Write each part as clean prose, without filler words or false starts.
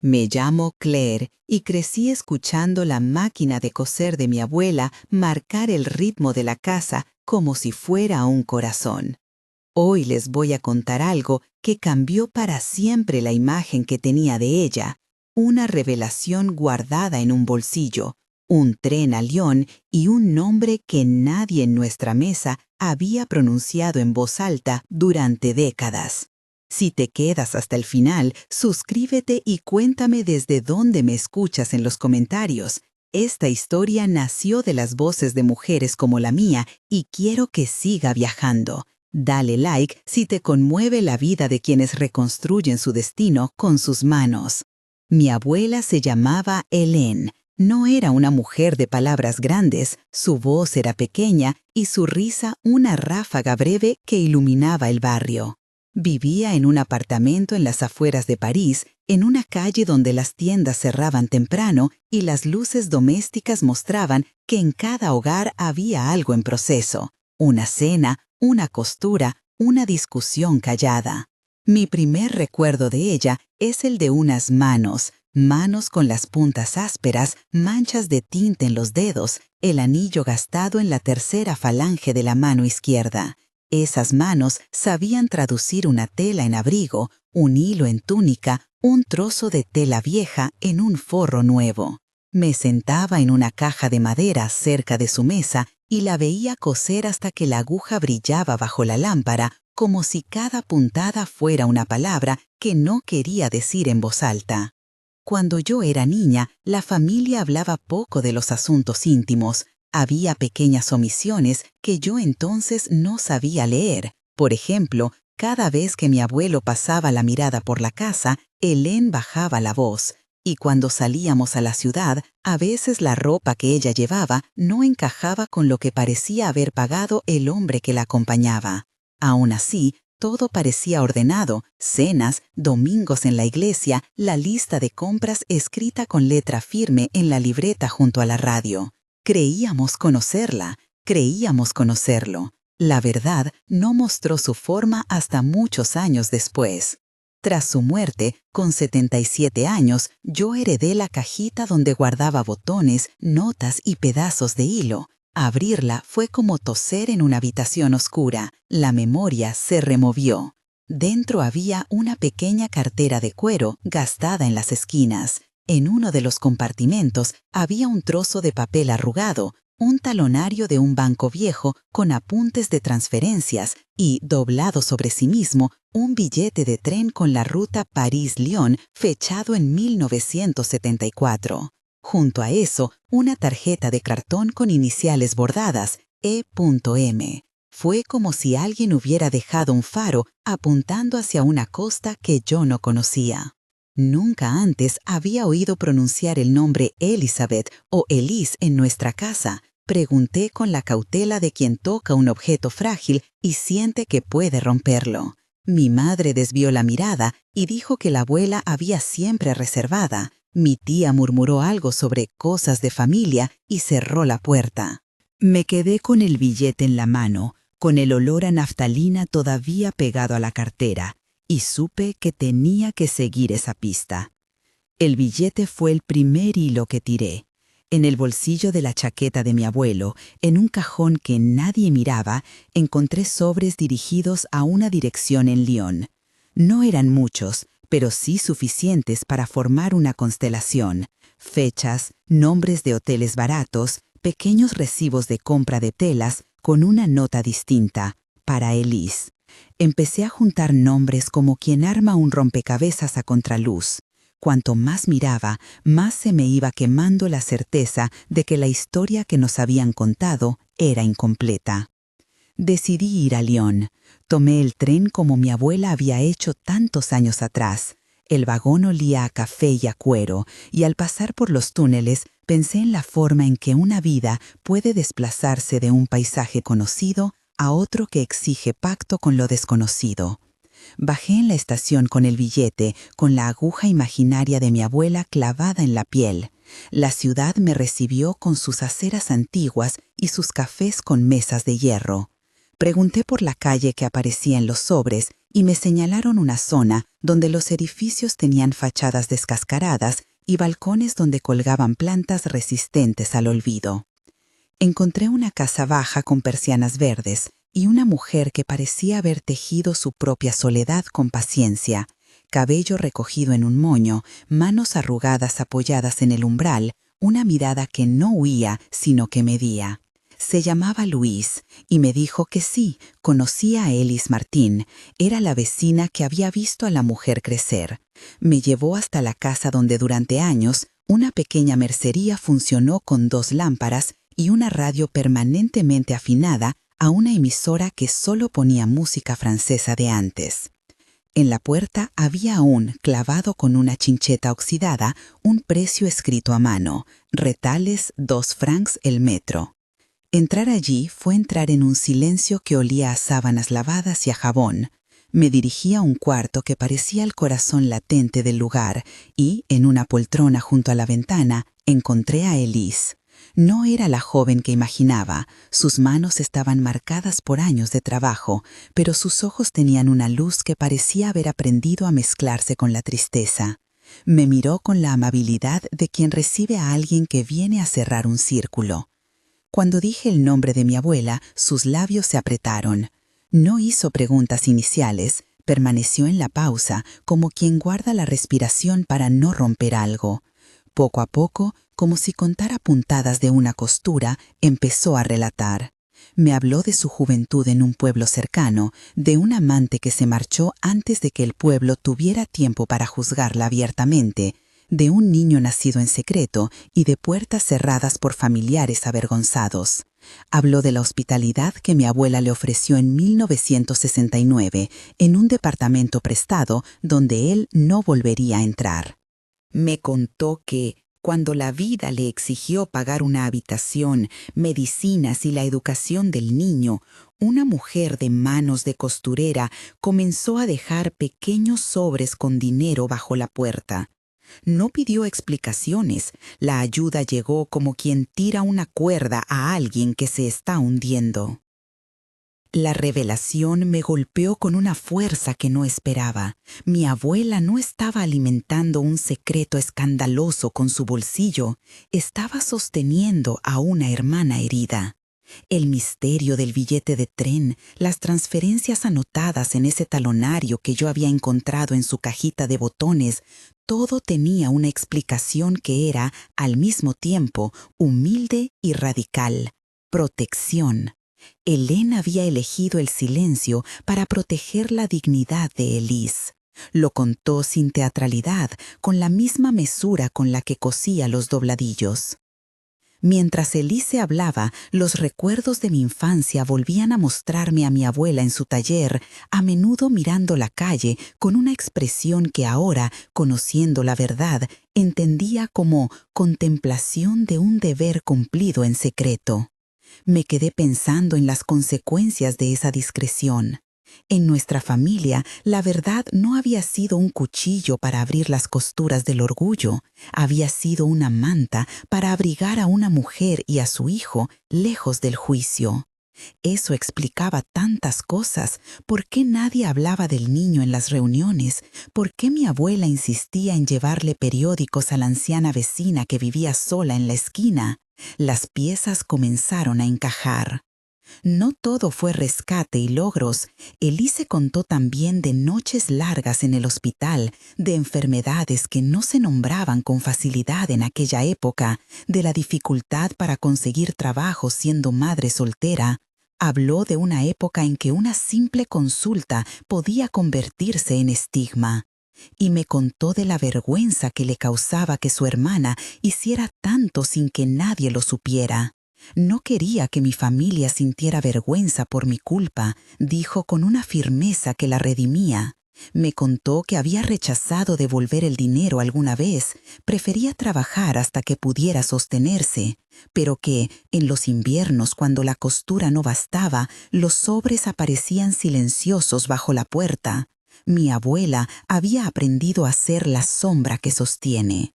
Me llamo Claire y crecí escuchando la máquina de coser de mi abuela marcar el ritmo de la casa como si fuera un corazón. Hoy les voy a contar algo que cambió para siempre la imagen que tenía de ella, una revelación guardada en un bolsillo, un tren a Lyon y un nombre que nadie en nuestra mesa había pronunciado en voz alta durante décadas. Si te quedas hasta el final, suscríbete y cuéntame desde dónde me escuchas en los comentarios. Esta historia nació de las voces de mujeres como la mía y quiero que siga viajando. Dale like si te conmueve la vida de quienes reconstruyen su destino con sus manos. Mi abuela se llamaba Hélène. No era una mujer de palabras grandes, su voz era pequeña y su risa una ráfaga breve que iluminaba el barrio. Vivía en un apartamento en las afueras de París, en una calle donde las tiendas cerraban temprano y las luces domésticas mostraban que en cada hogar había algo en proceso, una cena, una costura, una discusión callada. Mi primer recuerdo de ella es el de unas manos con las puntas ásperas, manchas de tinta en los dedos, el anillo gastado en la tercera falange de la mano izquierda. Esas manos sabían traducir una tela en abrigo, un hilo en túnica, un trozo de tela vieja en un forro nuevo. Me sentaba en una caja de madera cerca de su mesa y la veía coser hasta que la aguja brillaba bajo la lámpara, como si cada puntada fuera una palabra que no quería decir en voz alta. Cuando yo era niña, la familia hablaba poco de los asuntos íntimos. Había pequeñas omisiones que yo entonces no sabía leer. Por ejemplo, cada vez que mi abuelo pasaba la mirada por la casa, Hélène bajaba la voz. Y cuando salíamos a la ciudad, a veces la ropa que ella llevaba no encajaba con lo que parecía haber pagado el hombre que la acompañaba. Aún así, todo parecía ordenado, cenas, domingos en la iglesia, la lista de compras escrita con letra firme en la libreta junto a la radio. Creíamos conocerla, creíamos conocerlo. La verdad no mostró su forma hasta muchos años después. Tras su muerte, con 77 años, yo heredé la cajita donde guardaba botones, notas y pedazos de hilo. Abrirla fue como toser en una habitación oscura. La memoria se removió. Dentro había una pequeña cartera de cuero gastada en las esquinas. En uno de los compartimentos había un trozo de papel arrugado, un talonario de un banco viejo con apuntes de transferencias y, doblado sobre sí mismo, un billete de tren con la ruta París-Lyon fechado en 1974. Junto a eso, una tarjeta de cartón con iniciales bordadas, E.M. Fue como si alguien hubiera dejado un faro apuntando hacia una costa que yo no conocía. Nunca antes había oído pronunciar el nombre Elizabeth o Elise en nuestra casa. Pregunté con la cautela de quien toca un objeto frágil y siente que puede romperlo. Mi madre desvió la mirada y dijo que la abuela había siempre reservada. Mi tía murmuró algo sobre cosas de familia y cerró la puerta. Me quedé con el billete en la mano, con el olor a naftalina todavía pegado a la cartera, y supe que tenía que seguir esa pista. El billete fue el primer hilo que tiré. En el bolsillo de la chaqueta de mi abuelo, en un cajón que nadie miraba, encontré sobres dirigidos a una dirección en Lyon. No eran muchos, pero sí suficientes para formar una constelación. Fechas, nombres de hoteles baratos, pequeños recibos de compra de telas con una nota distinta, para Elise. Empecé a juntar nombres como quien arma un rompecabezas a contraluz. Cuanto más miraba, más se me iba quemando la certeza de que la historia que nos habían contado era incompleta. Decidí ir a Lyon. Tomé el tren como mi abuela había hecho tantos años atrás. El vagón olía a café y a cuero, y al pasar por los túneles pensé en la forma en que una vida puede desplazarse de un paisaje conocido a otro que exige pacto con lo desconocido. Bajé en la estación con el billete, con la aguja imaginaria de mi abuela clavada en la piel. La ciudad me recibió con sus aceras antiguas y sus cafés con mesas de hierro. Pregunté por la calle que aparecía en los sobres y me señalaron una zona donde los edificios tenían fachadas descascaradas y balcones donde colgaban plantas resistentes al olvido. Encontré una casa baja con persianas verdes y una mujer que parecía haber tejido su propia soledad con paciencia, cabello recogido en un moño, manos arrugadas apoyadas en el umbral, una mirada que no huía, sino que medía. Se llamaba Luis y me dijo que sí, conocía a Elis Martín, era la vecina que había visto a la mujer crecer. Me llevó hasta la casa donde durante años una pequeña mercería funcionó con 2 lámparas y una radio permanentemente afinada a una emisora que solo ponía música francesa de antes. En la puerta había aún, clavado con una chincheta oxidada, un precio escrito a mano, retales 2 francs el metro. Entrar allí fue entrar en un silencio que olía a sábanas lavadas y a jabón. Me dirigí a un cuarto que parecía el corazón latente del lugar y, en una poltrona junto a la ventana, encontré a Elise. No era la joven que imaginaba, sus manos estaban marcadas por años de trabajo, pero sus ojos tenían una luz que parecía haber aprendido a mezclarse con la tristeza. Me miró con la amabilidad de quien recibe a alguien que viene a cerrar un círculo. Cuando dije el nombre de mi abuela, sus labios se apretaron. No hizo preguntas iniciales, permaneció en la pausa, como quien guarda la respiración para no romper algo. Poco a poco, como si contara puntadas de una costura, empezó a relatar. Me habló de su juventud en un pueblo cercano, de un amante que se marchó antes de que el pueblo tuviera tiempo para juzgarla abiertamente, de un niño nacido en secreto y de puertas cerradas por familiares avergonzados. Habló de la hospitalidad que mi abuela le ofreció en 1969 en un departamento prestado donde él no volvería a entrar. Me contó que, cuando la vida le exigió pagar una habitación, medicinas y la educación del niño, una mujer de manos de costurera comenzó a dejar pequeños sobres con dinero bajo la puerta. No pidió explicaciones, la ayuda llegó como quien tira una cuerda a alguien que se está hundiendo. La revelación me golpeó con una fuerza que no esperaba. Mi abuela no estaba alimentando un secreto escandaloso con su bolsillo, estaba sosteniendo a una hermana herida. El misterio del billete de tren, las transferencias anotadas en ese talonario que yo había encontrado en su cajita de botones, todo tenía una explicación que era, al mismo tiempo, humilde y radical: protección. Hélène había elegido el silencio para proteger la dignidad de Elise. Lo contó sin teatralidad, con la misma mesura con la que cosía los dobladillos. Mientras Elise hablaba, los recuerdos de mi infancia volvían a mostrarme a mi abuela en su taller, a menudo mirando la calle con una expresión que ahora, conociendo la verdad, entendía como contemplación de un deber cumplido en secreto. Me quedé pensando en las consecuencias de esa discreción. En nuestra familia, la verdad no había sido un cuchillo para abrir las costuras del orgullo, había sido una manta para abrigar a una mujer y a su hijo lejos del juicio. Eso explicaba tantas cosas. ¿Por qué nadie hablaba del niño en las reuniones? ¿Por qué mi abuela insistía en llevarle periódicos a la anciana vecina que vivía sola en la esquina? Las piezas comenzaron a encajar. No todo fue rescate y logros. Elise contó también de noches largas en el hospital, de enfermedades que no se nombraban con facilidad en aquella época, de la dificultad para conseguir trabajo siendo madre soltera. Habló de una época en que una simple consulta podía convertirse en estigma. Y me contó de la vergüenza que le causaba que su hermana hiciera tanto sin que nadie lo supiera. No quería que mi familia sintiera vergüenza por mi culpa, dijo con una firmeza que la redimía. Me contó que había rechazado devolver el dinero alguna vez, prefería trabajar hasta que pudiera sostenerse, pero que, en los inviernos cuando la costura no bastaba, los sobres aparecían silenciosos bajo la puerta. Mi abuela había aprendido a ser la sombra que sostiene.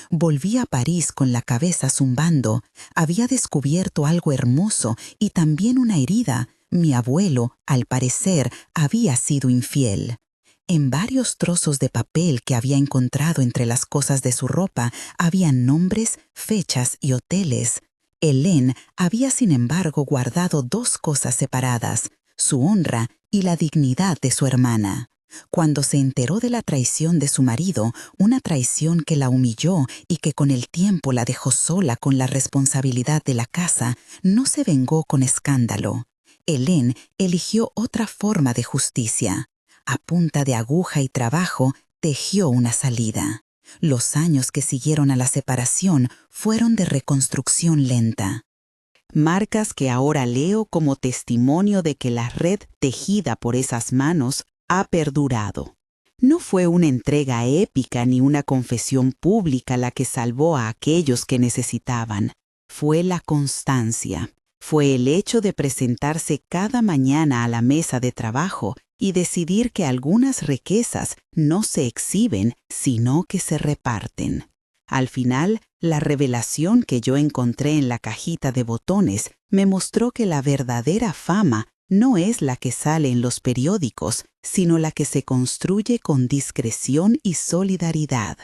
Volví a París con la cabeza zumbando. Había descubierto algo hermoso y también una herida, Mi abuelo, al parecer, había sido infiel. En varios trozos de papel que había encontrado entre las cosas de su ropa habían nombres, fechas y hoteles. Hélène había, sin embargo, guardado dos cosas separadas: su honra y la dignidad de su hermana. Cuando se enteró de la traición de su marido, una traición que la humilló y que con el tiempo la dejó sola con la responsabilidad de la casa, no se vengó con escándalo. Hélène eligió otra forma de justicia. A punta de aguja y trabajo, tejió una salida. Los años que siguieron a la separación fueron de reconstrucción lenta. Marcas que ahora leo como testimonio de que la red tejida por esas manos ha perdurado. No fue una entrega épica ni una confesión pública la que salvó a aquellos que necesitaban. Fue la constancia. Fue el hecho de presentarse cada mañana a la mesa de trabajo y decidir que algunas riquezas no se exhiben, sino que se reparten. Al final, la revelación que yo encontré en la cajita de botones me mostró que la verdadera fama no es la que sale en los periódicos, sino la que se construye con discreción y solidaridad.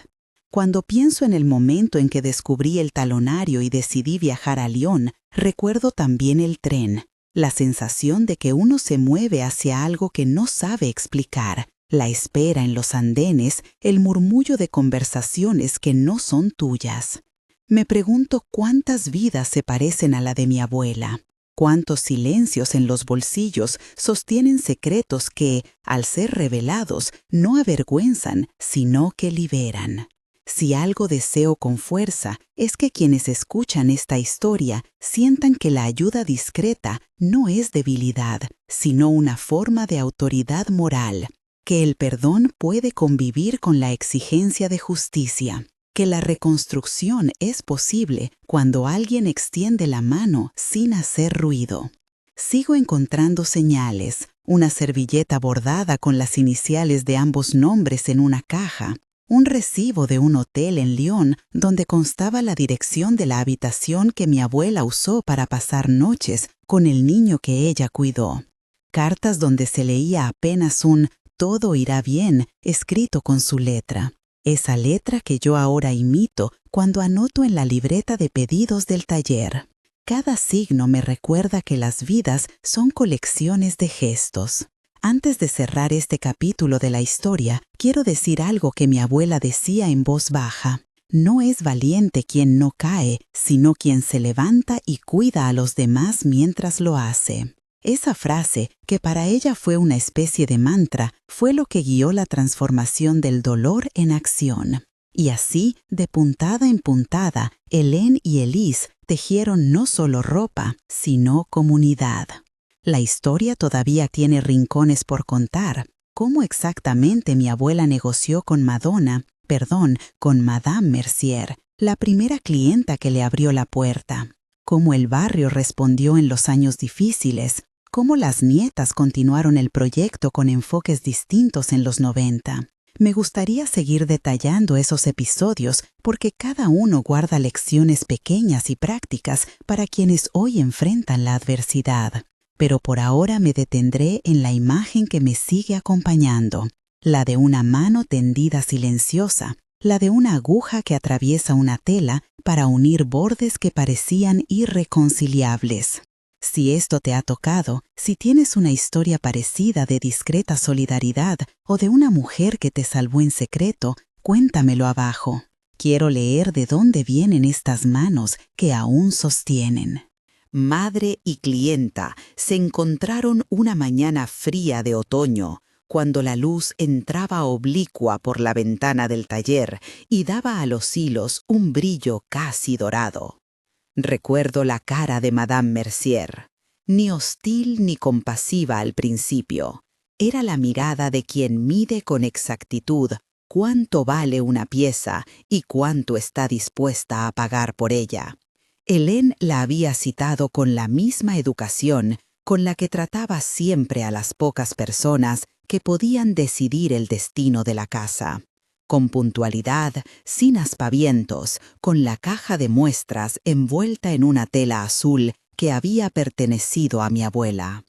Cuando pienso en el momento en que descubrí el talonario y decidí viajar a Lyon, recuerdo también el tren, la sensación de que uno se mueve hacia algo que no sabe explicar, la espera en los andenes, el murmullo de conversaciones que no son tuyas. Me pregunto cuántas vidas se parecen a la de mi abuela. Cuántos silencios en los bolsillos sostienen secretos que, al ser revelados, no avergüenzan, sino que liberan. Si algo deseo con fuerza, es que quienes escuchan esta historia sientan que la ayuda discreta no es debilidad, sino una forma de autoridad moral, que el perdón puede convivir con la exigencia de justicia, que la reconstrucción es posible cuando alguien extiende la mano sin hacer ruido. Sigo encontrando señales: una servilleta bordada con las iniciales de ambos nombres en una caja, un recibo de un hotel en Lyon donde constaba la dirección de la habitación que mi abuela usó para pasar noches con el niño que ella cuidó, cartas donde se leía apenas un «todo irá bien» escrito con su letra. Esa letra que yo ahora imito cuando anoto en la libreta de pedidos del taller. Cada signo me recuerda que las vidas son colecciones de gestos. Antes de cerrar este capítulo de la historia, quiero decir algo que mi abuela decía en voz baja. No es valiente quien no cae, sino quien se levanta y cuida a los demás mientras lo hace. Esa frase, que para ella fue una especie de mantra, fue lo que guió la transformación del dolor en acción. Y así, de puntada en puntada, Hélène y Elise tejieron no solo ropa, sino comunidad. La historia todavía tiene rincones por contar. ¿Cómo exactamente mi abuela negoció con con Madame Mercier, la primera clienta que le abrió la puerta? ¿Cómo el barrio respondió en los años difíciles? ¿Cómo las nietas continuaron el proyecto con enfoques distintos en los 90? Me gustaría seguir detallando esos episodios porque cada uno guarda lecciones pequeñas y prácticas para quienes hoy enfrentan la adversidad. Pero por ahora me detendré en la imagen que me sigue acompañando, la de una mano tendida silenciosa, la de una aguja que atraviesa una tela para unir bordes que parecían irreconciliables. Si esto te ha tocado, si tienes una historia parecida de discreta solidaridad o de una mujer que te salvó en secreto, cuéntamelo abajo. Quiero leer de dónde vienen estas manos que aún sostienen. Madre y clienta se encontraron una mañana fría de otoño, cuando la luz entraba oblicua por la ventana del taller y daba a los hilos un brillo casi dorado. Recuerdo la cara de Madame Mercier, ni hostil ni compasiva al principio. Era la mirada de quien mide con exactitud cuánto vale una pieza y cuánto está dispuesta a pagar por ella. Hélène la había citado con la misma educación con la que trataba siempre a las pocas personas que podían decidir el destino de la casa. Con puntualidad, sin aspavientos, con la caja de muestras envuelta en una tela azul que había pertenecido a mi abuela.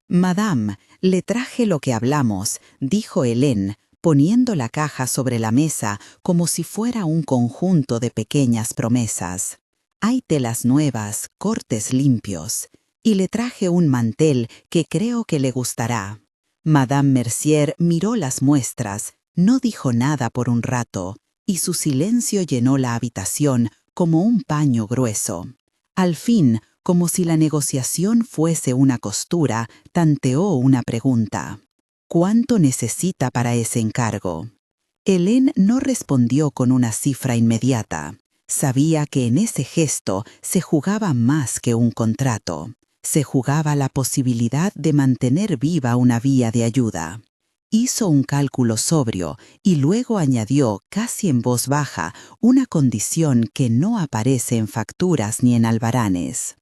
Madame, le traje lo que hablamos, dijo Hélène, poniendo la caja sobre la mesa como si fuera un conjunto de pequeñas promesas. Hay telas nuevas, cortes limpios, y le traje un mantel que creo que le gustará. Madame Mercier miró las muestras, no dijo nada por un rato, y su silencio llenó la habitación como un paño grueso. Al fin, como si la negociación fuese una costura, tanteó una pregunta. ¿Cuánto necesita para ese encargo? Hélène no respondió con una cifra inmediata. Sabía que en ese gesto se jugaba más que un contrato. Se jugaba la posibilidad de mantener viva una vía de ayuda. Hizo un cálculo sobrio y luego añadió, casi en voz baja, una condición que no aparece en facturas ni en albaranes.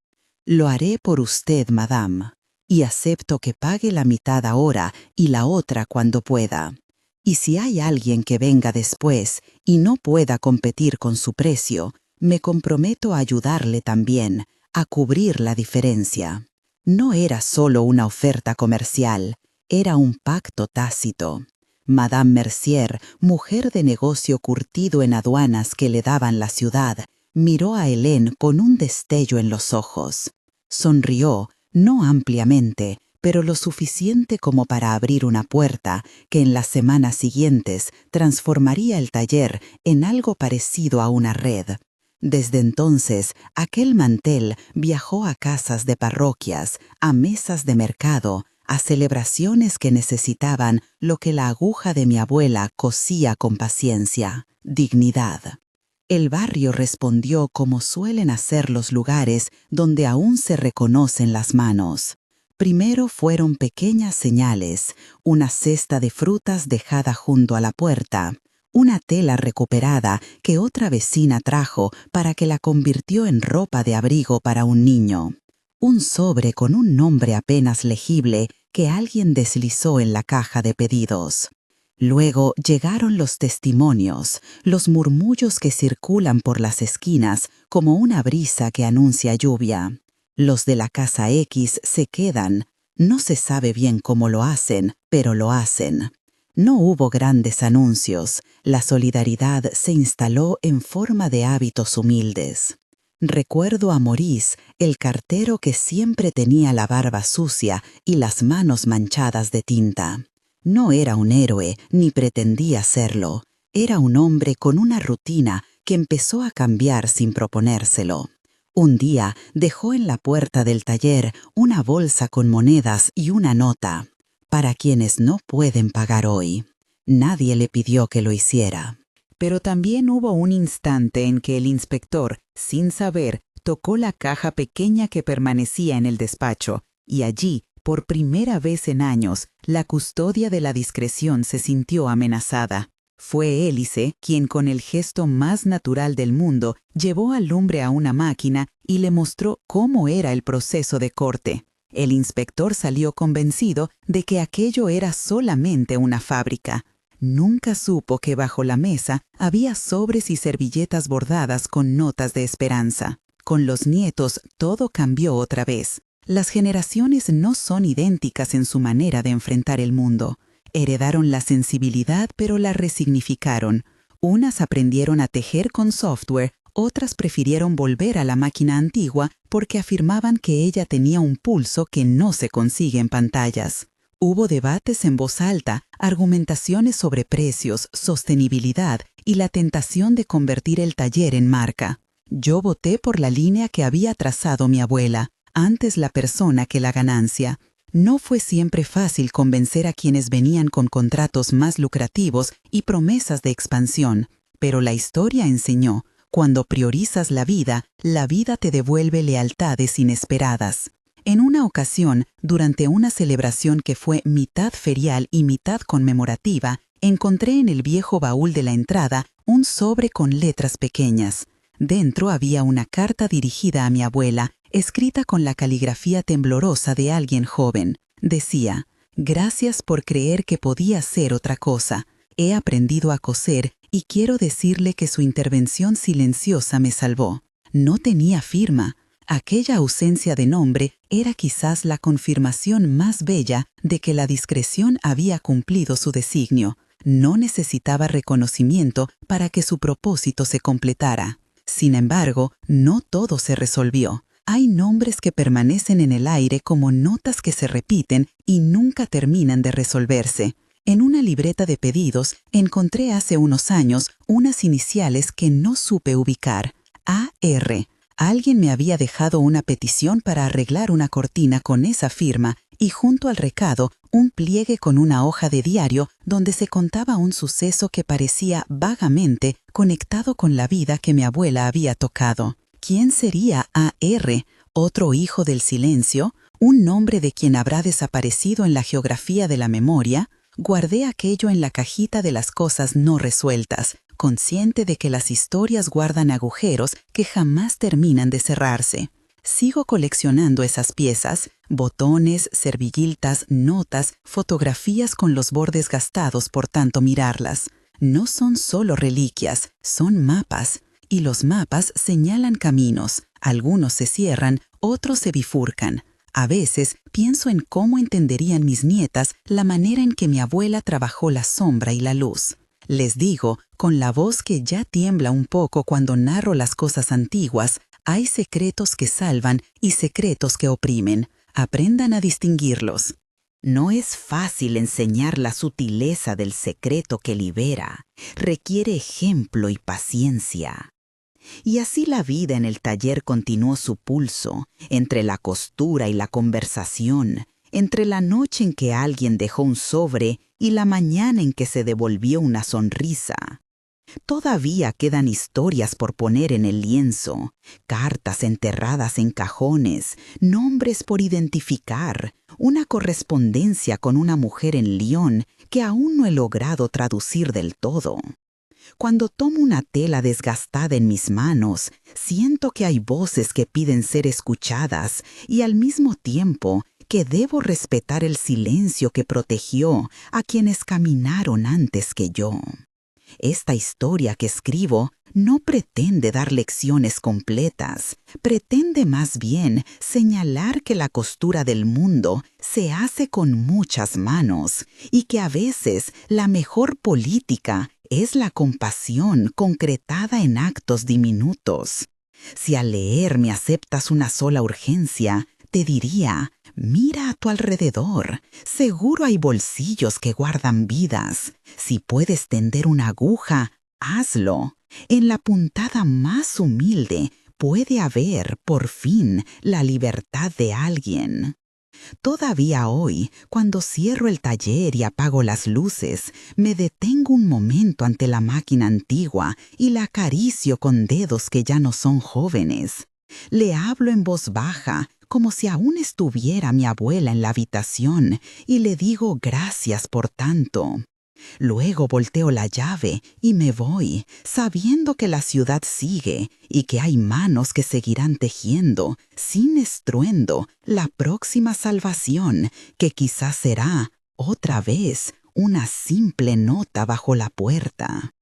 Lo haré por usted, madame, y acepto que pague la mitad ahora y la otra cuando pueda. Y si hay alguien que venga después y no pueda competir con su precio, me comprometo a ayudarle también, a cubrir la diferencia. No era solo una oferta comercial, era un pacto tácito. Madame Mercier, mujer de negocio curtido en aduanas que le daban la ciudad, miró a Hélène con un destello en los ojos. Sonrió, no ampliamente, pero lo suficiente como para abrir una puerta que en las semanas siguientes transformaría el taller en algo parecido a una red. Desde entonces, aquel mantel viajó a casas de parroquias, a mesas de mercado, a celebraciones que necesitaban lo que la aguja de mi abuela cosía con paciencia: dignidad. El barrio respondió como suelen hacer los lugares donde aún se reconocen las manos. Primero fueron pequeñas señales, una cesta de frutas dejada junto a la puerta, una tela recuperada que otra vecina trajo para que la convirtió en ropa de abrigo para un niño, un sobre con un nombre apenas legible que alguien deslizó en la caja de pedidos. Luego llegaron los testimonios, los murmullos que circulan por las esquinas como una brisa que anuncia lluvia. Los de la casa X se quedan, no se sabe bien cómo lo hacen, pero lo hacen. No hubo grandes anuncios, la solidaridad se instaló en forma de hábitos humildes. Recuerdo a Maurice, el cartero que siempre tenía la barba sucia y las manos manchadas de tinta. No era un héroe, ni pretendía serlo. Era un hombre con una rutina que empezó a cambiar sin proponérselo. Un día dejó en la puerta del taller una bolsa con monedas y una nota: para quienes no pueden pagar hoy. Nadie le pidió que lo hiciera. Pero también hubo un instante en que el inspector, sin saber, tocó la caja pequeña que permanecía en el despacho, y allí, por primera vez en años, la custodia de la discreción se sintió amenazada. Fue Hélice quien, con el gesto más natural del mundo, llevó al lumbre a una máquina y le mostró cómo era el proceso de corte. El inspector salió convencido de que aquello era solamente una fábrica. Nunca supo que bajo la mesa había sobres y servilletas bordadas con notas de esperanza. Con los nietos todo cambió otra vez. Las generaciones no son idénticas en su manera de enfrentar el mundo. Heredaron la sensibilidad, pero la resignificaron. Unas aprendieron a tejer con software, otras prefirieron volver a la máquina antigua porque afirmaban que ella tenía un pulso que no se consigue en pantallas. Hubo debates en voz alta, argumentaciones sobre precios, sostenibilidad y la tentación de convertir el taller en marca. Yo voté por la línea que había trazado mi abuela, antes la persona que la ganancia. No fue siempre fácil convencer a quienes venían con contratos más lucrativos y promesas de expansión, pero la historia enseñó: cuando priorizas la vida te devuelve lealtades inesperadas. En una ocasión, durante una celebración que fue mitad ferial y mitad conmemorativa, encontré en el viejo baúl de la entrada un sobre con letras pequeñas. Dentro había una carta dirigida a mi abuela, escrita con la caligrafía temblorosa de alguien joven. Decía: «Gracias por creer que podía ser otra cosa. He aprendido a coser y quiero decirle que su intervención silenciosa me salvó». No tenía firma. Aquella ausencia de nombre era quizás la confirmación más bella de que la discreción había cumplido su designio. No necesitaba reconocimiento para que su propósito se completara. Sin embargo, no todo se resolvió. Hay nombres que permanecen en el aire como notas que se repiten y nunca terminan de resolverse. En una libreta de pedidos encontré hace unos años unas iniciales que no supe ubicar. A.R. Alguien me había dejado una petición para arreglar una cortina con esa firma y junto al recado un pliegue con una hoja de diario donde se contaba un suceso que parecía vagamente conectado con la vida que mi abuela había tocado. ¿Quién sería A.R.? ¿Otro hijo del silencio? ¿Un nombre de quien habrá desaparecido en la geografía de la memoria? Guardé aquello en la cajita de las cosas no resueltas, consciente de que las historias guardan agujeros que jamás terminan de cerrarse. Sigo coleccionando esas piezas, botones, servilletas, notas, fotografías con los bordes gastados por tanto mirarlas. No son solo reliquias, son mapas. Y los mapas señalan caminos, algunos se cierran, otros se bifurcan. A veces pienso en cómo entenderían mis nietas la manera en que mi abuela trabajó la sombra y la luz. Les digo, con la voz que ya tiembla un poco cuando narro las cosas antiguas, hay secretos que salvan y secretos que oprimen. Aprendan a distinguirlos. No es fácil enseñar la sutileza del secreto que libera. Requiere ejemplo y paciencia. Y así la vida en el taller continuó su pulso, entre la costura y la conversación, entre la noche en que alguien dejó un sobre y la mañana en que se devolvió una sonrisa. Todavía quedan historias por poner en el lienzo, cartas enterradas en cajones, nombres por identificar, una correspondencia con una mujer en Lyon que aún no he logrado traducir del todo. Cuando tomo una tela desgastada en mis manos, siento que hay voces que piden ser escuchadas y al mismo tiempo que debo respetar el silencio que protegió a quienes caminaron antes que yo. Esta historia que escribo no pretende dar lecciones completas, pretende más bien señalar que la costura del mundo se hace con muchas manos y que a veces la mejor política es la compasión concretada en actos diminutos. Si al leer me aceptas una sola urgencia, te diría, mira a tu alrededor, seguro hay bolsillos que guardan vidas. Si puedes tender una aguja, hazlo. En la puntada más humilde puede haber, por fin, la libertad de alguien. Todavía hoy, cuando cierro el taller y apago las luces, me detengo un momento ante la máquina antigua y la acaricio con dedos que ya no son jóvenes. Le hablo en voz baja, como si aún estuviera mi abuela en la habitación, y le digo gracias por tanto. Luego volteo la llave y me voy, sabiendo que la ciudad sigue y que hay manos que seguirán tejiendo, sin estruendo, la próxima salvación, que quizás será, otra vez, una simple nota bajo la puerta.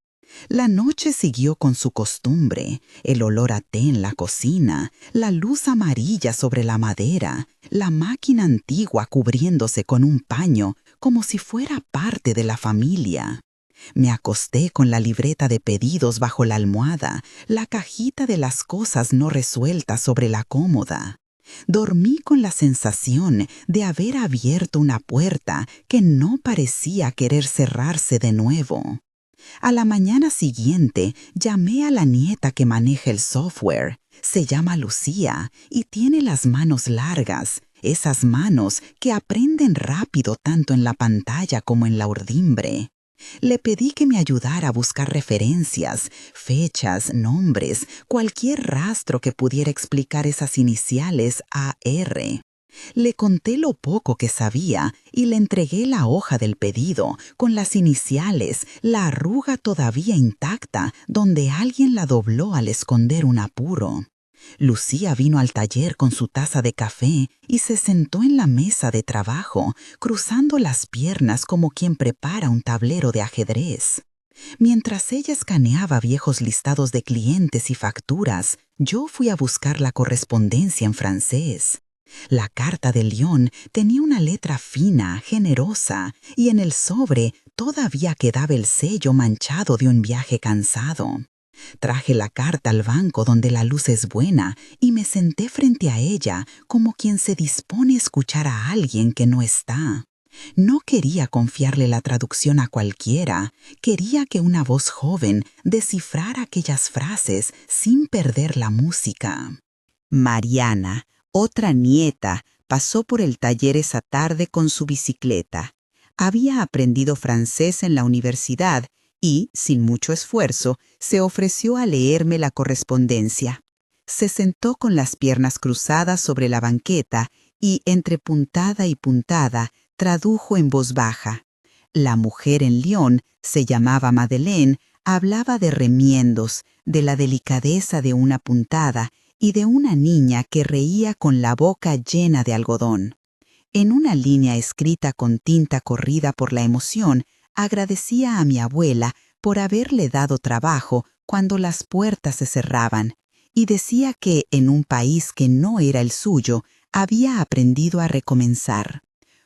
La noche siguió con su costumbre, el olor a té en la cocina, la luz amarilla sobre la madera, la máquina antigua cubriéndose con un paño como si fuera parte de la familia. Me acosté con la libreta de pedidos bajo la almohada, la cajita de las cosas no resueltas sobre la cómoda. Dormí con la sensación de haber abierto una puerta que no parecía querer cerrarse de nuevo. A la mañana siguiente llamé a la nieta que maneja el software. Se llama Lucía y tiene las manos largas, esas manos que aprenden rápido tanto en la pantalla como en la urdimbre. Le pedí que me ayudara a buscar referencias, fechas, nombres, cualquier rastro que pudiera explicar esas iniciales AR. Le conté lo poco que sabía y le entregué la hoja del pedido con las iniciales, la arruga todavía intacta donde alguien la dobló al esconder un apuro. Lucía vino al taller con su taza de café y se sentó en la mesa de trabajo, cruzando las piernas como quien prepara un tablero de ajedrez. Mientras ella escaneaba viejos listados de clientes y facturas, yo fui a buscar la correspondencia en francés. La carta de Lyon tenía una letra fina, generosa, y en el sobre todavía quedaba el sello manchado de un viaje cansado. Traje la carta al banco donde la luz es buena y me senté frente a ella como quien se dispone a escuchar a alguien que no está. No quería confiarle la traducción a cualquiera, quería que una voz joven descifrara aquellas frases sin perder la música. Mariana, otra nieta, pasó por el taller esa tarde con su bicicleta. Había aprendido francés en la universidad y, sin mucho esfuerzo, se ofreció a leerme la correspondencia. Se sentó con las piernas cruzadas sobre la banqueta y, entre puntada y puntada, tradujo en voz baja. La mujer en Lyon, se llamaba Madeleine, hablaba de remiendos, de la delicadeza de una puntada y de una niña que reía con la boca llena de algodón. En una línea escrita con tinta corrida por la emoción, agradecía a mi abuela por haberle dado trabajo cuando las puertas se cerraban, y decía que, en un país que no era el suyo, había aprendido a recomenzar.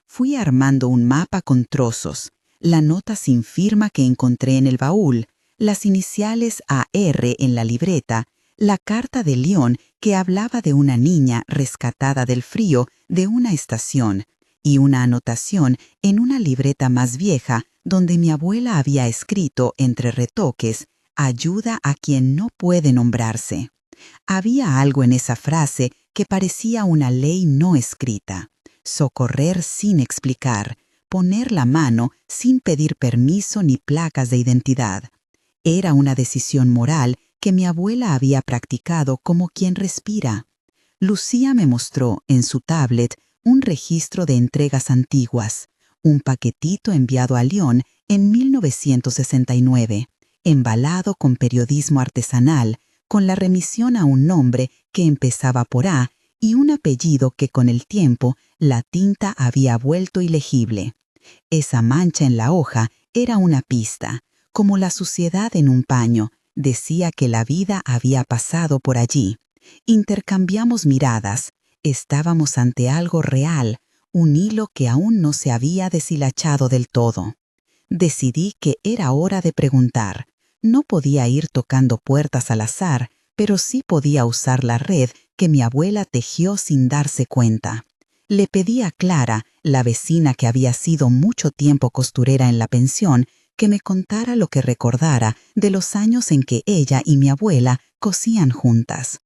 Fui armando un mapa con trozos, la nota sin firma que encontré en el baúl, las iniciales AR en la libreta, la carta de Lyon que hablaba de una niña rescatada del frío de una estación y una anotación en una libreta más vieja donde mi abuela había escrito, entre retoques, «Ayuda a quien no puede nombrarse». Había algo en esa frase que parecía una ley no escrita. Socorrer sin explicar, poner la mano sin pedir permiso ni placas de identidad. Era una decisión moral que mi abuela había practicado como quien respira. Lucía me mostró en su tablet un registro de entregas antiguas, un paquetito enviado a Lyon en 1969, embalado con periodismo artesanal, con la remisión a un nombre que empezaba por A y un apellido que con el tiempo la tinta había vuelto ilegible. Esa mancha en la hoja era una pista, como la suciedad en un paño, decía que la vida había pasado por allí. Intercambiamos miradas, estábamos ante algo real, un hilo que aún no se había deshilachado del todo. Decidí que era hora de preguntar. No podía ir tocando puertas al azar, pero sí podía usar la red que mi abuela tejió sin darse cuenta. Le pedí a Clara, la vecina que había sido mucho tiempo costurera en la pensión, que me contara lo que recordara de los años en que ella y mi abuela cosían juntas.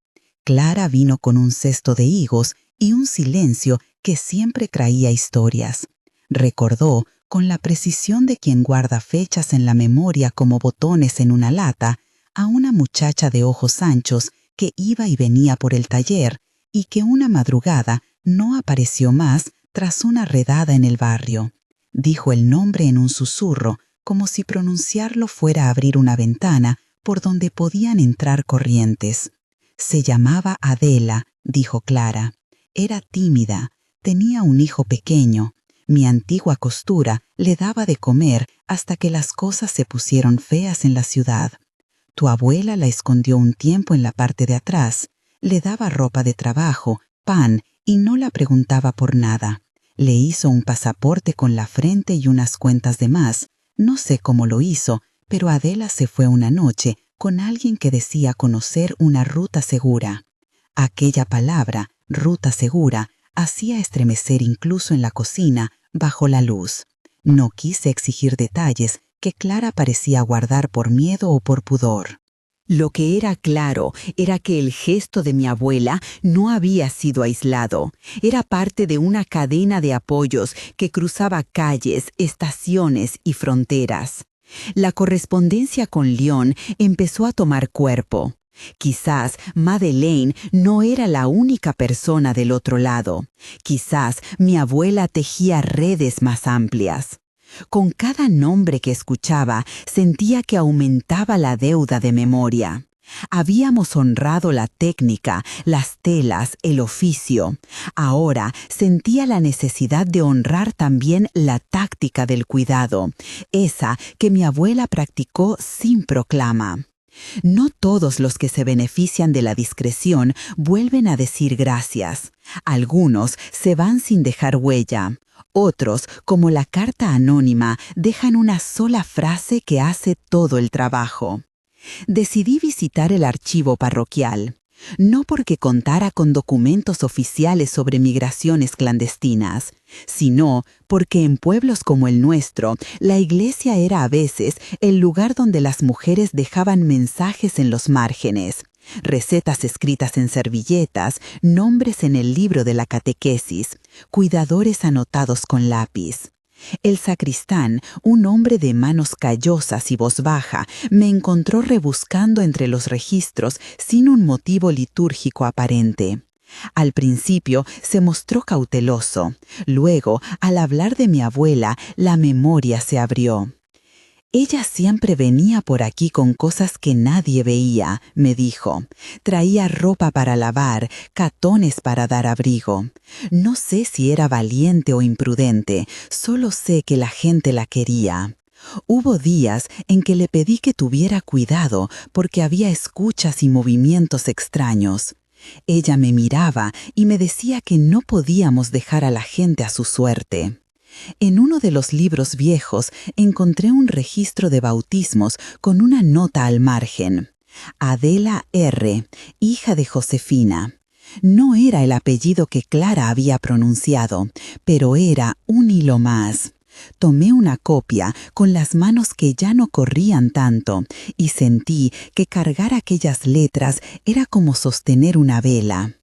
Clara vino con un cesto de higos y un silencio que siempre traía historias. Recordó, con la precisión de quien guarda fechas en la memoria como botones en una lata, a una muchacha de ojos anchos que iba y venía por el taller y que una madrugada no apareció más tras una redada en el barrio. Dijo el nombre en un susurro, como si pronunciarlo fuera abrir una ventana por donde podían entrar corrientes. Se llamaba Adela, dijo Clara. Era tímida, tenía un hijo pequeño. Mi antigua costura le daba de comer hasta que las cosas se pusieron feas en la ciudad. Tu abuela la escondió un tiempo en la parte de atrás, le daba ropa de trabajo, pan y no la preguntaba por nada. Le hizo un pasaporte con la frente y unas cuentas de más. No sé cómo lo hizo, pero Adela se fue una noche con alguien que decía conocer una ruta segura. Aquella palabra, ruta segura, hacía estremecer incluso en la cocina, bajo la luz. No quise exigir detalles que Clara parecía guardar por miedo o por pudor. Lo que era claro era que el gesto de mi abuela no había sido aislado. Era parte de una cadena de apoyos que cruzaba calles, estaciones y fronteras. La correspondencia con Lyon empezó a tomar cuerpo. Quizás Madeleine no era la única persona del otro lado. Quizás mi abuela tejía redes más amplias. Con cada nombre que escuchaba, sentía que aumentaba la deuda de memoria. Habíamos honrado la técnica, las telas, el oficio. Ahora sentía la necesidad de honrar también la táctica del cuidado, esa que mi abuela practicó sin proclama. No todos los que se benefician de la discreción vuelven a decir gracias. Algunos se van sin dejar huella. Otros, como la carta anónima, dejan una sola frase que hace todo el trabajo. Decidí visitar el archivo parroquial, no porque contara con documentos oficiales sobre migraciones clandestinas, sino porque en pueblos como el nuestro, la iglesia era a veces el lugar donde las mujeres dejaban mensajes en los márgenes, recetas escritas en servilletas, nombres en el libro de la catequesis, cuidadores anotados con lápiz. El sacristán, un hombre de manos callosas y voz baja, me encontró rebuscando entre los registros sin un motivo litúrgico aparente. Al principio se mostró cauteloso. Luego, al hablar de mi abuela, la memoria se abrió. Ella siempre venía por aquí con cosas que nadie veía, me dijo. Traía ropa para lavar, catones para dar abrigo. No sé si era valiente o imprudente, solo sé que la gente la quería. Hubo días en que le pedí que tuviera cuidado porque había escuchas y movimientos extraños. Ella me miraba y me decía que no podíamos dejar a la gente a su suerte. En uno de los libros viejos encontré un registro de bautismos con una nota al margen. Adela R., hija de Josefina. No era el apellido que Clara había pronunciado, pero era un hilo más. Tomé una copia con las manos que ya no corrían tanto y sentí que cargar aquellas letras era como sostener una vela.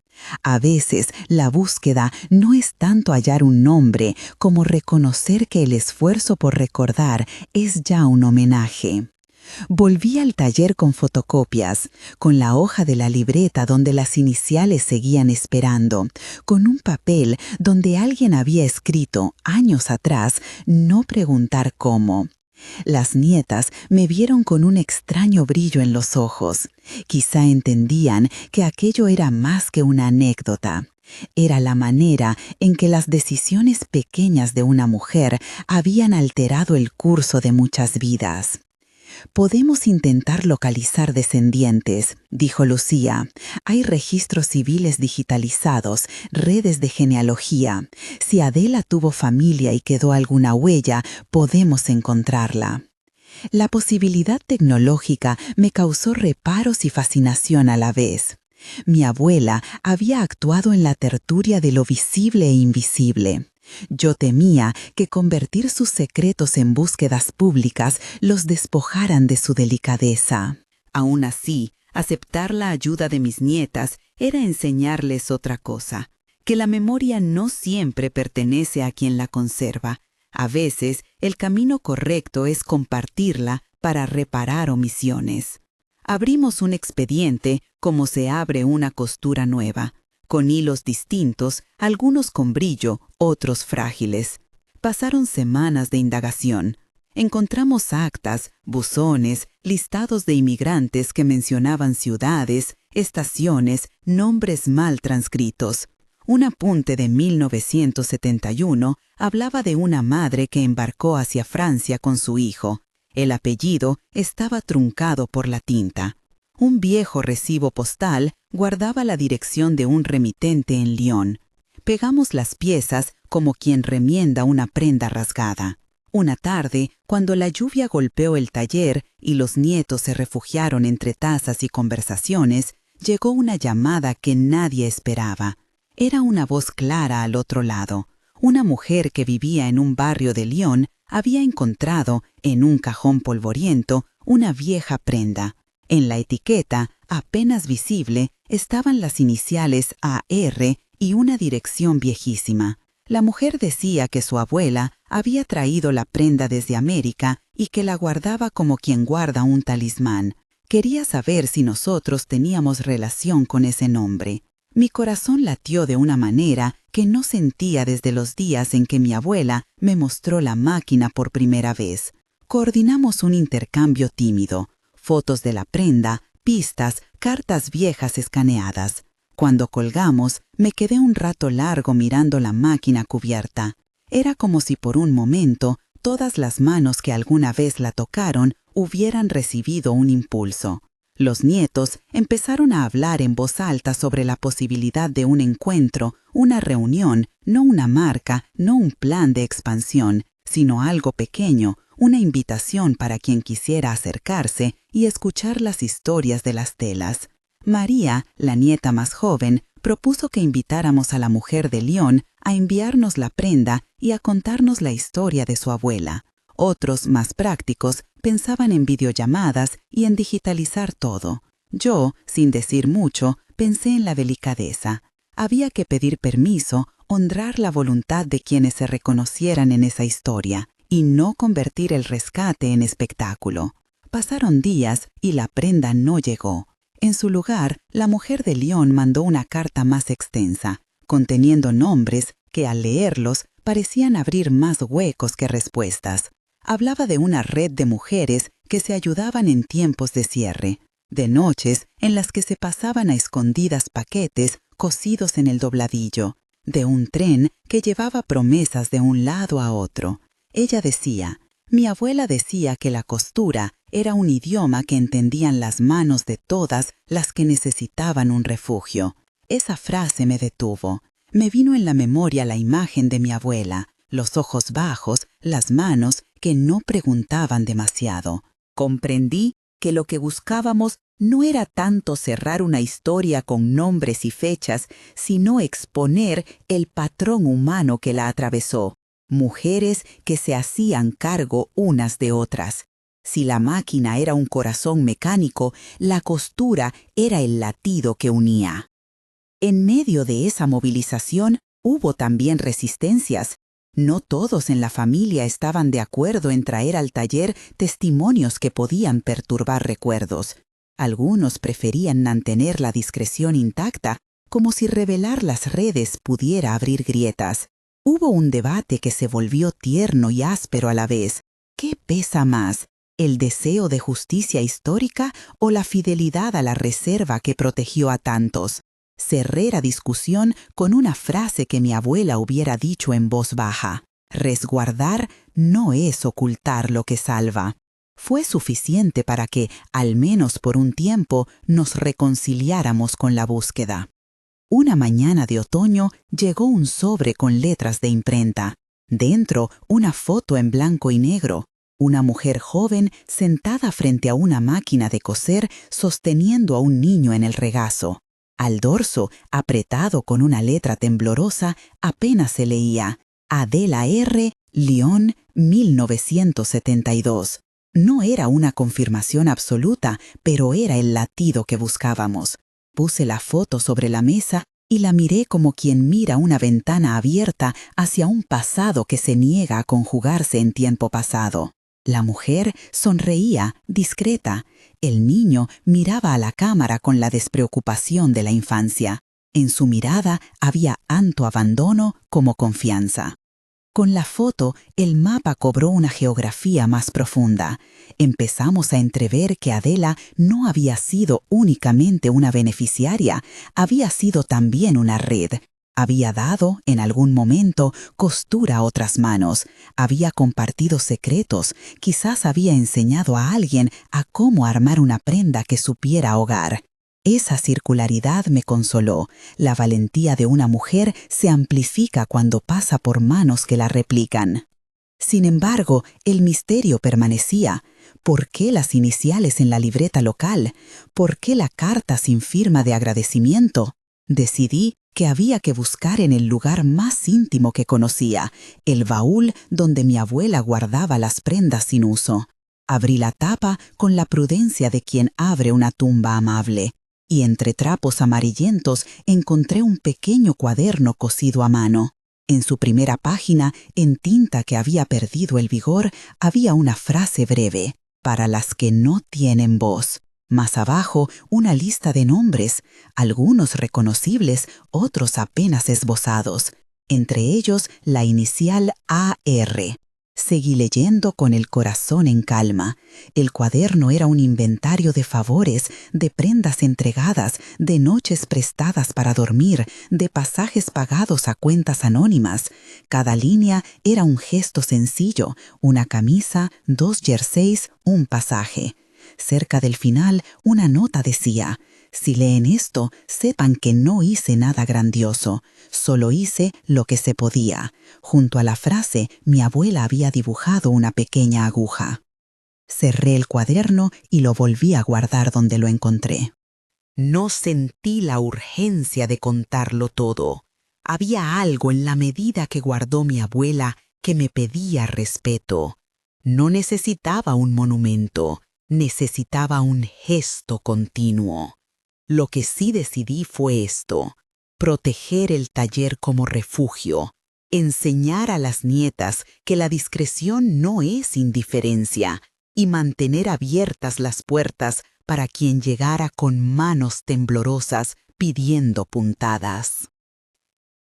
A veces la búsqueda no es tanto hallar un nombre como reconocer que el esfuerzo por recordar es ya un homenaje. Volví al taller con fotocopias, con la hoja de la libreta donde las iniciales seguían esperando, con un papel donde alguien había escrito, años atrás, no preguntar cómo. Las nietas me vieron con un extraño brillo en los ojos. Quizá entendían que aquello era más que una anécdota. Era la manera en que las decisiones pequeñas de una mujer habían alterado el curso de muchas vidas. «Podemos intentar localizar descendientes», dijo Lucía. «Hay registros civiles digitalizados, redes de genealogía. Si Adela tuvo familia y quedó alguna huella, podemos encontrarla». La posibilidad tecnológica me causó reparos y fascinación a la vez. Mi abuela había actuado en la tertulia de lo visible e invisible. Yo temía que convertir sus secretos en búsquedas públicas los despojaran de su delicadeza. Aún así, aceptar la ayuda de mis nietas era enseñarles otra cosa, que la memoria no siempre pertenece a quien la conserva. A veces, el camino correcto es compartirla para reparar omisiones. Abrimos un expediente como se abre una costura nueva, con hilos distintos, algunos con brillo, otros frágiles. Pasaron semanas de indagación. Encontramos actas, buzones, listados de inmigrantes que mencionaban ciudades, estaciones, nombres mal transcritos. Un apunte de 1971 hablaba de una madre que embarcó hacia Francia con su hijo. El apellido estaba truncado por la tinta. Un viejo recibo postal guardaba la dirección de un remitente en Lyon. Pegamos las piezas como quien remienda una prenda rasgada. Una tarde, cuando la lluvia golpeó el taller y los nietos se refugiaron entre tazas y conversaciones, llegó una llamada que nadie esperaba. Era una voz clara al otro lado. Una mujer que vivía en un barrio de Lyon había encontrado, en un cajón polvoriento, una vieja prenda. En la etiqueta, apenas visible, estaban las iniciales AR y una dirección viejísima. La mujer decía que su abuela había traído la prenda desde América y que la guardaba como quien guarda un talismán. Quería saber si nosotros teníamos relación con ese nombre. Mi corazón latió de una manera que no sentía desde los días en que mi abuela me mostró la máquina por primera vez. Coordinamos un intercambio tímido. Fotos de la prenda, pistas, cartas viejas escaneadas. Cuando colgamos, me quedé un rato largo mirando la máquina cubierta. Era como si por un momento todas las manos que alguna vez la tocaron hubieran recibido un impulso. Los nietos empezaron a hablar en voz alta sobre la posibilidad de un encuentro, una reunión, no una marca, no un plan de expansión, sino algo pequeño, una invitación para quien quisiera acercarse y escuchar las historias de las telas. María, la nieta más joven, propuso que invitáramos a la mujer de León a enviarnos la prenda y a contarnos la historia de su abuela. Otros, más prácticos, pensaban en videollamadas y en digitalizar todo. Yo, sin decir mucho, pensé en la delicadeza. Había que pedir permiso, honrar la voluntad de quienes se reconocieran en esa historia y no convertir el rescate en espectáculo. Pasaron días y la prenda no llegó. En su lugar, la mujer de León mandó una carta más extensa, conteniendo nombres que al leerlos parecían abrir más huecos que respuestas. Hablaba de una red de mujeres que se ayudaban en tiempos de cierre, de noches en las que se pasaban a escondidas paquetes cosidos en el dobladillo, de un tren que llevaba promesas de un lado a otro. Ella decía, mi abuela decía que la costura era un idioma que entendían las manos de todas las que necesitaban un refugio. Esa frase me detuvo. Me vino en la memoria la imagen de mi abuela, los ojos bajos, las manos que no preguntaban demasiado. Comprendí que lo que buscábamos no era tanto cerrar una historia con nombres y fechas, sino exponer el patrón humano que la atravesó. Mujeres que se hacían cargo unas de otras. Si la máquina era un corazón mecánico, la costura era el latido que unía. En medio de esa movilización hubo también resistencias. No todos en la familia estaban de acuerdo en traer al taller testimonios que podían perturbar recuerdos. Algunos preferían mantener la discreción intacta, como si revelar las redes pudiera abrir grietas. Hubo un debate que se volvió tierno y áspero a la vez. ¿Qué pesa más, el deseo de justicia histórica o la fidelidad a la reserva que protegió a tantos? Cerré la discusión con una frase que mi abuela hubiera dicho en voz baja. Resguardar no es ocultar lo que salva. Fue suficiente para que, al menos por un tiempo, nos reconciliáramos con la búsqueda. Una mañana de otoño llegó un sobre con letras de imprenta. Dentro, una foto en blanco y negro. Una mujer joven sentada frente a una máquina de coser sosteniendo a un niño en el regazo. Al dorso, apretado con una letra temblorosa, apenas se leía Adela R. León, 1972. No era una confirmación absoluta, pero era el latido que buscábamos. Puse la foto sobre la mesa y la miré como quien mira una ventana abierta hacia un pasado que se niega a conjugarse en tiempo pasado. La mujer sonreía, discreta. El niño miraba a la cámara con la despreocupación de la infancia. En su mirada había tanto abandono como confianza. Con la foto, el mapa cobró una geografía más profunda. Empezamos a entrever que Adela no había sido únicamente una beneficiaria, había sido también una red. Había dado, en algún momento, costura a otras manos, había compartido secretos, quizás había enseñado a alguien a cómo armar una prenda que supiera ahogar. Esa circularidad me consoló. La valentía de una mujer se amplifica cuando pasa por manos que la replican. Sin embargo, el misterio permanecía. ¿Por qué las iniciales en la libreta local? ¿Por qué la carta sin firma de agradecimiento? Decidí que había que buscar en el lugar más íntimo que conocía, el baúl donde mi abuela guardaba las prendas sin uso. Abrí la tapa con la prudencia de quien abre una tumba amable, y entre trapos amarillentos encontré un pequeño cuaderno cosido a mano. En su primera página, en tinta que había perdido el vigor, había una frase breve: para las que no tienen voz. Más abajo, una lista de nombres, algunos reconocibles, otros apenas esbozados. Entre ellos, la inicial AR. Seguí leyendo con el corazón en calma. El cuaderno era un inventario de favores, de prendas entregadas, de noches prestadas para dormir, de pasajes pagados a cuentas anónimas. Cada línea era un gesto sencillo, una camisa, 2 jerseys, un pasaje. Cerca del final, una nota decía: si leen esto, sepan que no hice nada grandioso, solo hice lo que se podía. Junto a la frase, mi abuela había dibujado una pequeña aguja. Cerré el cuaderno y lo volví a guardar donde lo encontré. No sentí la urgencia de contarlo todo. Había algo en la medida que guardó mi abuela que me pedía respeto. No necesitaba un monumento, necesitaba un gesto continuo. Lo que sí decidí fue esto: proteger el taller como refugio, enseñar a las nietas que la discreción no es indiferencia y mantener abiertas las puertas para quien llegara con manos temblorosas pidiendo puntadas.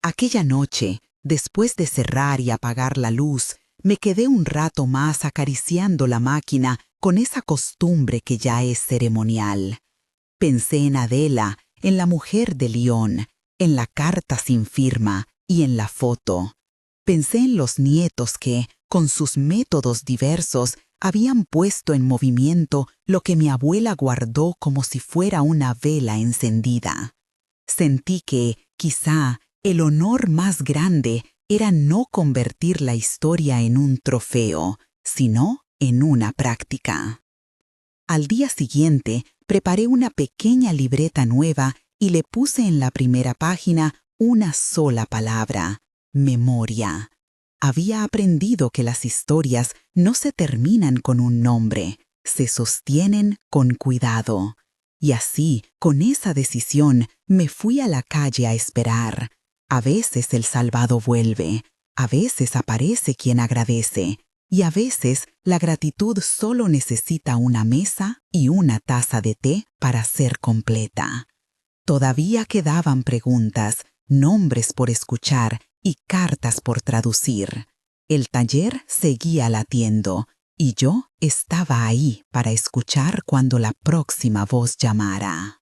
Aquella noche, después de cerrar y apagar la luz, me quedé un rato más acariciando la máquina con esa costumbre que ya es ceremonial. Pensé en Adela, en la mujer de Lyon, en la carta sin firma y en la foto. Pensé en los nietos que, con sus métodos diversos, habían puesto en movimiento lo que mi abuela guardó como si fuera una vela encendida. Sentí que, quizá, el honor más grande era no convertir la historia en un trofeo, sino en una práctica. Al día siguiente, preparé una pequeña libreta nueva y le puse en la primera página una sola palabra: memoria. Había aprendido que las historias no se terminan con un nombre, se sostienen con cuidado. Y así, con esa decisión, me fui a la calle a esperar. A veces el salvado vuelve, a veces aparece quien agradece, y a veces la gratitud solo necesita una mesa y una taza de té para ser completa. Todavía quedaban preguntas, nombres por escuchar y cartas por traducir. El taller seguía latiendo y yo estaba ahí para escuchar cuando la próxima voz llamara.